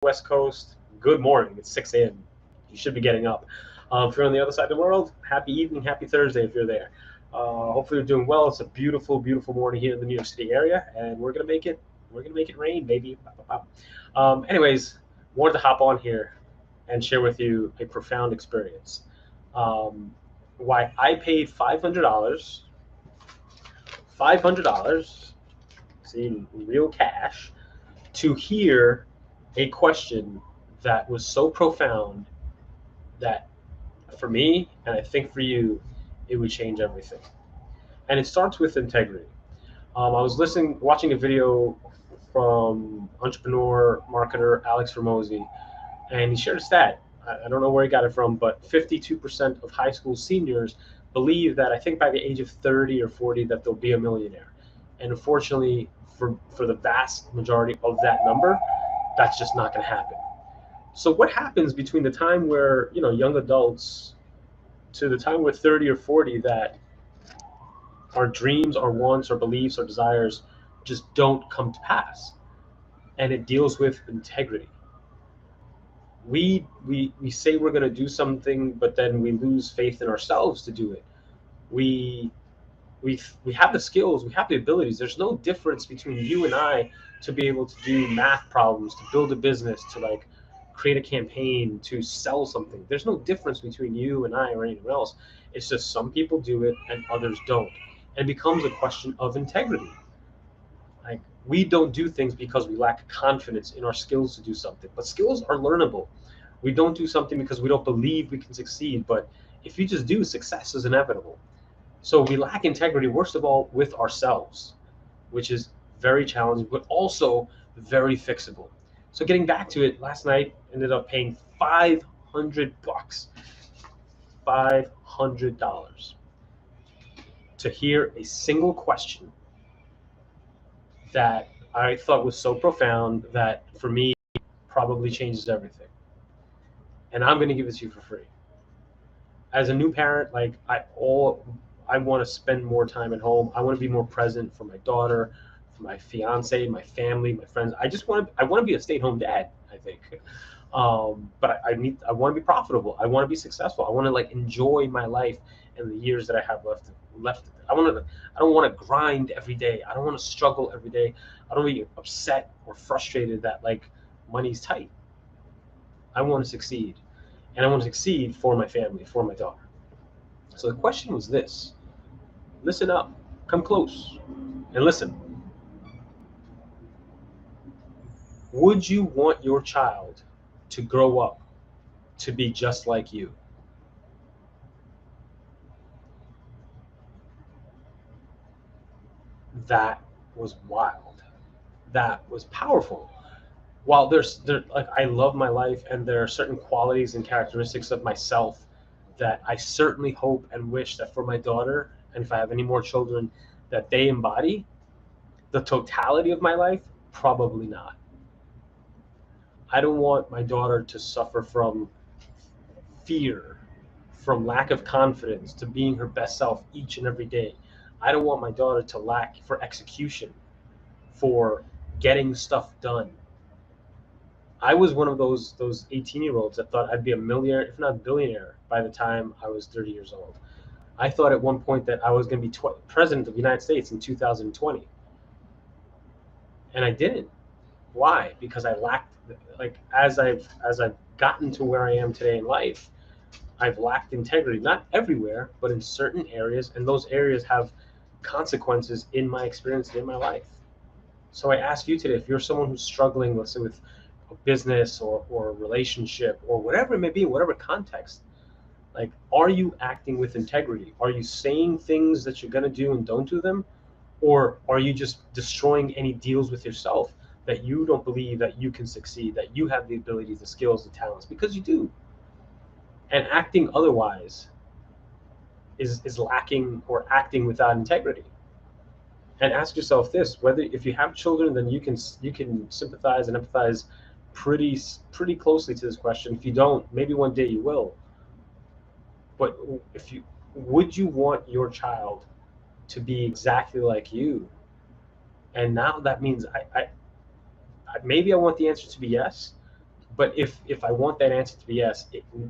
West Coast, good morning. It's 6 a.m. You should be getting up. If you're on the other side of the world, happy evening, happy Thursday if you're there. Hopefully you're doing well. It's a beautiful, beautiful morning here in the New York City area, and we're gonna make it. We're gonna make it rain, baby. Anyways, wanted to hop on here and share with you a profound experience. Um, why I paid $500, see, in real cash, to hear a question that was so profound that for me, and I think for you, it would change everything. And it starts with integrity. I was watching a video from entrepreneur, marketer Alex Hormozi, and he shared a stat. I don't know where he got it from, but 52% of high school seniors believe that I think by the age of 30 or 40 that they'll be a millionaire. And unfortunately, for the vast majority of that number, that's just not going to happen. So what happens between the time where young adults to the time we're 30 or 40 that our dreams, our wants, our beliefs, our desires just don't come to pass? And it deals with integrity. We say we're going to do something, but then we lose faith in ourselves to do it. We we have the skills, we have the abilities. There's no difference between you and I to be able to do math problems, to build a business, to like create a campaign, to sell something. There's no difference between you and I or anyone else. It's just some people do it and others don't. And it becomes a question of integrity. Like, we don't do things because we lack confidence in our skills to do something. But skills are learnable. We don't do something because we don't believe we can succeed. But if you just do, success is inevitable. So we lack integrity, worst of all, with ourselves, which is very challenging, but also very fixable. So getting back to it, last night ended up paying $500, $500 to hear a single question that I thought was so profound that for me probably changes everything. And I'm going to give it to you for free. As a new parent, like I want to spend more time at home. I want to be more present for my daughter, for my fiance, my family, my friends. I want to be a stay-at-home dad, I think. But I want to be profitable. I want to be successful. I want to like enjoy my life and the years that I have left. I don't want to grind every day. I don't want to struggle every day. I don't want to be upset or frustrated that like money's tight. I want to succeed, and I want to succeed for my family, for my daughter. So the question was this: listen up, come close, and listen. Would you want your child to grow up to be just like you? That was wild. That was powerful. While like I love my life and there are certain qualities and characteristics of myself that I certainly hope and wish that for my daughter, and if I have any more children, that they embody, the totality of my life, probably not. I don't want my daughter to suffer from fear, from lack of confidence, to being her best self each and every day. I don't want my daughter to lack for execution, for getting stuff done. I was one of those 18-year-olds that thought I'd be a millionaire, if not a billionaire, by the time I was 30 years old. I thought at one point that I was going to be president of the United States in 2020, and I didn't. Why? Because I lacked, like, as I've gotten to where I am today in life, I've lacked integrity. Not everywhere, but in certain areas, and those areas have consequences in my experience in my life. So I ask you today, if you're someone who's struggling, let's say with a business or a relationship or whatever it may be, whatever context, like, are you acting with integrity? Are you saying things that you're going to do and don't do them? Or are you just destroying any deals with yourself that you don't believe that you can succeed, that you have the abilities, the skills, the talents? Because you do. And acting otherwise is lacking or acting without integrity. And ask yourself this: whether if you have children, then you can sympathize and empathize pretty closely to this question. If you don't, maybe one day you will. But if you would you want your child to be exactly like you? And now that means maybe I want the answer to be yes, But if I want that answer to be yes,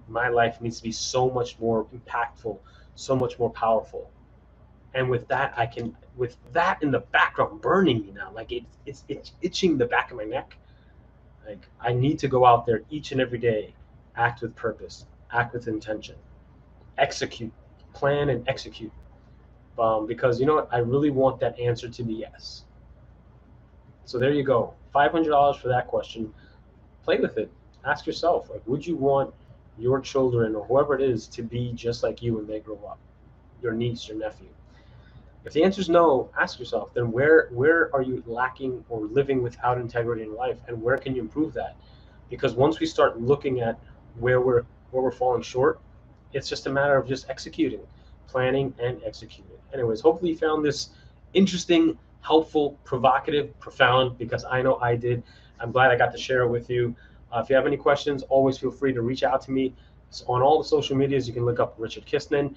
my life needs to be so much more impactful, so much more powerful. And with that, I can, with that in the background burning me now, like it's itching the back of my neck. Like I need to go out there each and every day, act with purpose, act with intention, execute, plan and execute. Because you know what, I really want that answer to be yes. So there you go, $500 for that question. Play with it. Ask yourself, like, would you want your children or whoever it is to be just like you when they grow up? Your niece, your nephew. If the answer is no, ask yourself, then where are you lacking or living without integrity in life, and where can you improve that? Because once we start looking at where we're falling short, it's just a matter of just executing, planning and executing. Anyways, hopefully you found this interesting, helpful, provocative, profound, because I know I did. I'm glad I got to share it with you. If you have any questions, always feel free to reach out to me on all the social medias. You can look up Richard Kistner.